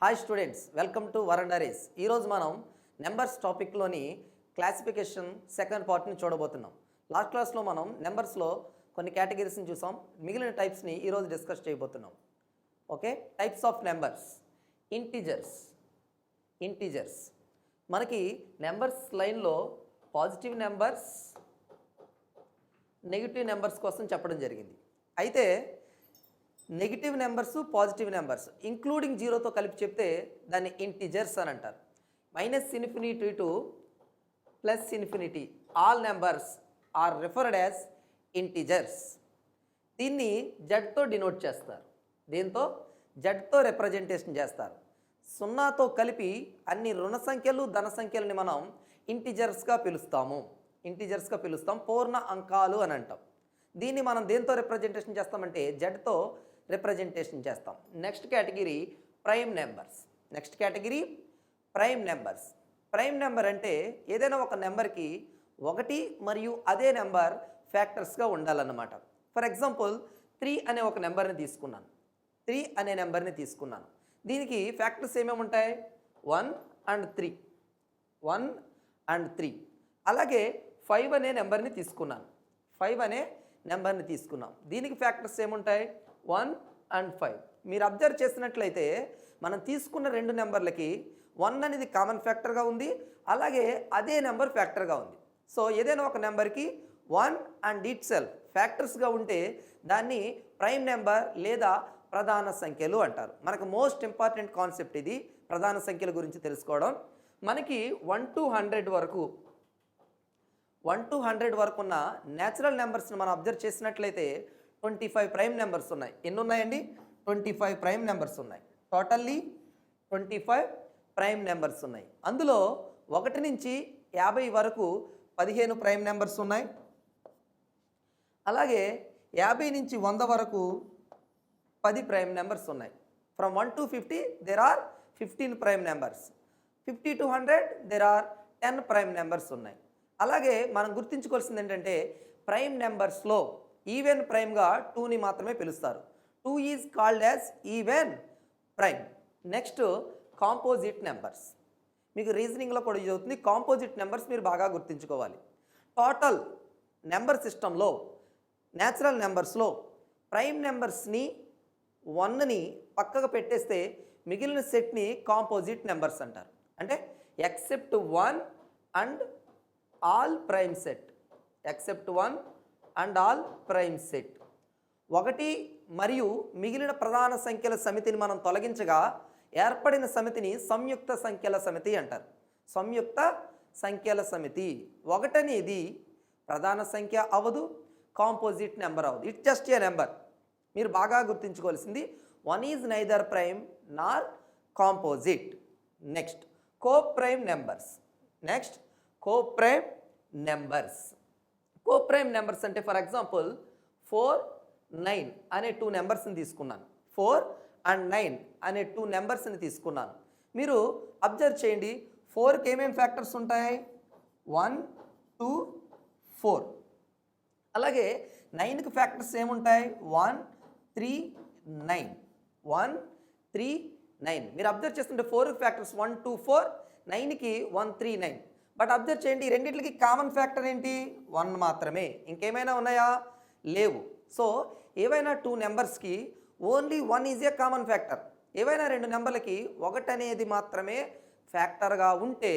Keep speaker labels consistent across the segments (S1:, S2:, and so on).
S1: Hi students, welcome to వరండా race. ఈరోజు మనం నెంబర్స్ టాపిక్లోని క్లాసిఫికేషన్ సెకండ్ పార్ట్ని చూడబోతున్నాం. లాస్ట్ క్లాస్లో మనం నెంబర్స్లో కొన్ని కేటగిరీస్ని చూసాం. మిగిలిన టైప్స్ని ఈరోజు డిస్కస్ చేయబోతున్నాం. Okay, types of numbers. Integers మనకి నెంబర్స్ లైన్లో పాజిటివ్ నెంబర్స్, నెగిటివ్ నెంబర్స్ కోసం చెప్పడం జరిగింది. అయితే negative numbers, positive numbers including జీరోతో కలిపి చెప్తే దాన్ని ఇంటీజర్స్ అని అంటారు. -∞ To +∞, all numbers are referred as integers. దీన్ని జడ్తో డినోట్ చేస్తారు. దీంతో జడ్తో రిప్రజెంటేషన్ చేస్తారు. సున్నాతో కలిపి అన్ని రుణ సంఖ్యలు, ధన సంఖ్యలని మనం ఇంటీజర్స్గా పిలుస్తాం. పూర్ణ అంకాలు అని అంటాం. దీన్ని మనం దేంతో రిప్రజెంటేషన్ చేస్తామంటే జడ్తో రిప్రజెంటేషన్ చేస్తాం. Next category prime numbers. Prime number అంటే ఏదైనా ఒక నెంబర్కి ఒకటి మరియు అదే నెంబర్ ఫ్యాక్టర్స్గా ఉండాలన్నమాట. ఫర్ ఎగ్జాంపుల్ 3 అనే ఒక నెంబర్ని తీసుకున్నాను. దీనికి ఫ్యాక్టర్స్ ఏమేమి ఉంటాయి? 1 and 3. అలాగే 5 అనే నెంబర్ని తీసుకున్నాం. దీనికి ఫ్యాక్టర్స్ ఏముంటాయి? 1 and 5. మీరు అబ్జర్వ్ చేసినట్లయితే మనం తీసుకున్న రెండు నెంబర్లకి 1 అనేది కామన్ ఫ్యాక్టర్గా ఉంది, అలాగే అదే నెంబర్ ఫ్యాక్టర్గా ఉంది. సో ఏదైనా ఒక నెంబర్కి 1 and itself ఫ్యాక్టర్స్గా ఉంటే దాన్ని ప్రైమ్ నెంబర్ లేదా ప్రధాన సంఖ్యలు అంటారు. మనకు మోస్ట్ ఇంపార్టెంట్ కాన్సెప్ట్ ఇది, ప్రధాన సంఖ్యల గురించి తెలుసుకోవడం. మనకి 1 to 100 వరకు ఉన్న న్యాచురల్ నెంబర్స్ని మనం అబ్జర్వ్ చేసినట్లయితే 25 ప్రైమ్ నెంబర్స్ ఉన్నాయి. ఎన్ని ఉన్నాయండి? 25 ప్రైమ్ నెంబర్స్ ఉన్నాయి. టోటల్లీ 25 ప్రైమ్ నెంబర్స్ ఉన్నాయి. అందులో 1 నుంచి 50 వరకు 15 ప్రైమ్ నెంబర్స్ ఉన్నాయి. అలాగే 50 నుంచి 100 వరకు 10 ప్రైమ్ నెంబర్స్ ఉన్నాయి. From 1 to 50 there are 15 prime numbers. 50 to 100 there are 10 prime numbers ఉన్నాయి. అలాగే మనం గుర్తుంచుకోవాల్సింది ఏంటంటే ప్రైమ్ నెంబర్స్లో ఈవెన్ ప్రైమ్గా 2ని మాత్రమే పిలుస్తారు. 2 is called as even prime. Next composite numbers. మీకు రీజనింగ్లో కూడా యూజ్ అవుతుంది. కాంపోజిట్ నెంబర్స్ మీరు బాగా గుర్తుంచుకోవాలి. టోటల్ నెంబర్ సిస్టంలో న్యాచురల్ నెంబర్స్లో ప్రైమ్ నెంబర్స్ని 1ని పక్కకు పెట్టేస్తే మిగిలిన సెట్ని కాంపోజిట్ నెంబర్స్ అంటారు. అంటే except 1 and all prime set. 1 మరియు మిగిలిన ప్రధాన సంఖ్యల సమితిని మనం తొలగించగా ఏర్పడిన సమితిని సంయుక్త సంఖ్యల సమితి అంటారు. 1 అనేది ప్రధాన సంఖ్య అవ్వదు, కాంపోజిట్ నెంబర్ అవ్వదు. It just a number. మీరు బాగా గుర్తుంచుకోవాల్సింది 1 is neither prime Nar composite. Next coprime numbers అంటే ఫర్ ఎగ్జాంపుల్ 4, 9 అనే 2 నెంబర్స్ని తీసుకున్నాను. 4 and 9 అనే 2 నెంబర్స్ని తీసుకున్నాను. మీరు అబ్జర్వ్ చేయండి, 4కి ఏమేమి ఫ్యాక్టర్స్ ఉంటాయి? 1, 2, 4. అలాగే 9కి ఫ్యాక్టర్స్ ఏముంటాయి? 1, 3, 9. మీరు అబ్జర్వ్ చేస్తుంటే 4కి ఫ్యాక్టర్స్ 1, 2, 4, 9కి 1, 3, 9. బట్ అబ్జర్వ్ చేయండి, ఈ రెండింటికి కామన్ ఫ్యాక్టర్ ఏంటి? 1 మాత్రమే. ఇంకేమైనా ఉన్నాయా? లేవు. సో ఏవైనా 2 నెంబర్స్కి only 1 is a common factor. ఏవైనా 2 నెంబర్లకి 1 అనేది మాత్రమే ఫ్యాక్టర్గా ఉంటే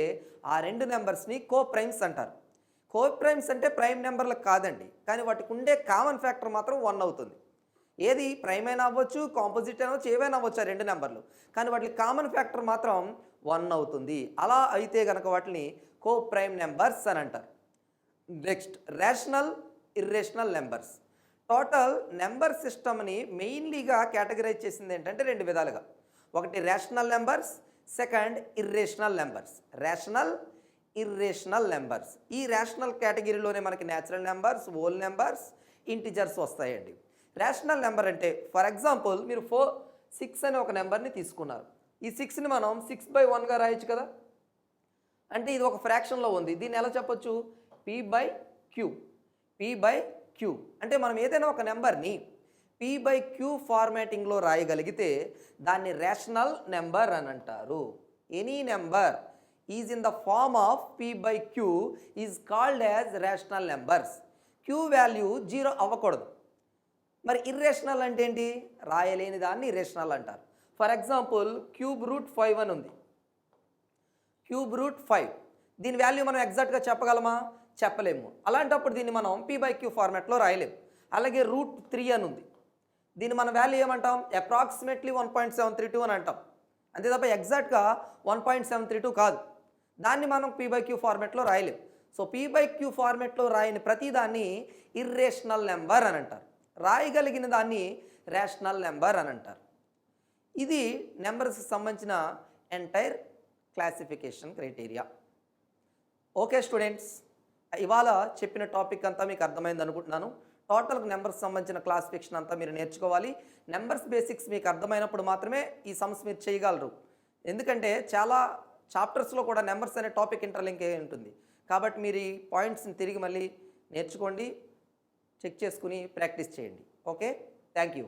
S1: ఆ 2 నెంబర్స్ని కోప్రైమ్స్ అంటారు. కోప్రైమ్స్ అంటే ప్రైమ్ నెంబర్లకు కాదండి, కానీ వాటికి ఉండే కామన్ ఫ్యాక్టర్ మాత్రం 1 అవుతుంది. ఏది ప్రైమ్ అయినా అవ్వచ్చు, కాంపోజిట్ అయినా అవ్వచ్చు, ఏవైనా అవ్వచ్చు ఆ 2 నెంబర్లు, కానీ వాటికి కామన్ ఫ్యాక్టర్ మాత్రం 1 అవుతుంది. అలా అయితే కనుక వాటిని కోప్రైమ్ నెంబర్స్ అని అంటారు. Next rational, irrational numbers. Total number సిస్టమ్ని మెయిన్లీగా కేటగరైజ్ చేసింది ఏంటంటే 2 విధాలుగా. ఒకటి rational numbers, second irrational numbers. ఈ రేషనల్ కేటగిరీలోనే మనకి natural numbers, whole numbers, integers వస్తాయండి. రేషనల్ నెంబర్ అంటే ఫర్ ఎగ్జాంపుల్ మీరు 6 అనే ఒక నెంబర్ని తీసుకున్నారు. ఈ 6ని మనం 6/1గా రాయొచ్చు కదా. అంటే ఇది ఒక ఫ్రాక్షన్లో ఉంది. దీన్ని ఎలా చెప్పొచ్చు? P/Q. అంటే మనం ఏదైనా ఒక నెంబర్ని p/q ఫార్మాటింగ్లో రాయగలిగితే దాన్ని రేషనల్ నెంబర్ అని అంటారు. Any number is in the form of p/q is called as rational numbers. q value 0 అవ్వకూడదు. మరి ఇర్రేషనల్ అంటే ఏంటి? రాయలేని దాన్ని ఇర్రేషనల్ అంటారు. ఫర్ ఎగ్జాంపుల్ క్యూబ్ రూట్ 5 అని ఉంది. క్యూబ్ రూట్ 5 దీని వాల్యూ మనం ఎగ్జాక్ట్గా చెప్పగలమా? చెప్పలేము. అలాంటప్పుడు దీన్ని మనం p/q ఫార్మాట్లో రాయలేము. అలాగే రూట్ 3 అని ఉంది. దీన్ని మన వాల్యూ ఏమంటాం? అప్రాక్సిమేట్లీ 1.732 అని అంటాం. అంతే తప్ప ఎగ్జాక్ట్గా 1.732 కాదు. దాన్ని మనం p/q ఫార్మాట్లో రాయలేము. సో p/q ఫార్మాట్లో రాయని ప్రతిదాన్ని ఇర్రేషనల్ నెంబర్ అని అంటారు. రాయగలిగిన దాన్ని రేషనల్ నెంబర్ అని అంటారు. ఇది నెంబర్స్కి సంబంధించిన entire classification criteria. Okay students, ఇవాళ చెప్పిన టాపిక్ అంతా మీకు అర్థమైంది అనుకుంటున్నాను. టోటల్గా నెంబర్స్ సంబంధించిన క్లాసిఫికేషన్ అంతా మీరు నేర్చుకోవాలి. నెంబర్స్ బేసిక్స్ మీకు అర్థమైనప్పుడు మాత్రమే ఈ సమ్స్ మీరు చేయగలరు. ఎందుకంటే చాలా చాప్టర్స్లో కూడా నెంబర్స్ అనే టాపిక్ ఇంటర్లింక్ అయి ఉంటుంది. కాబట్టి మీరు ఈ పాయింట్స్ని తిరిగి మళ్ళీ నేర్చుకోండి, చెక్ చేసుకుని ప్రాక్టీస్ చేయండి. Okay, thank you.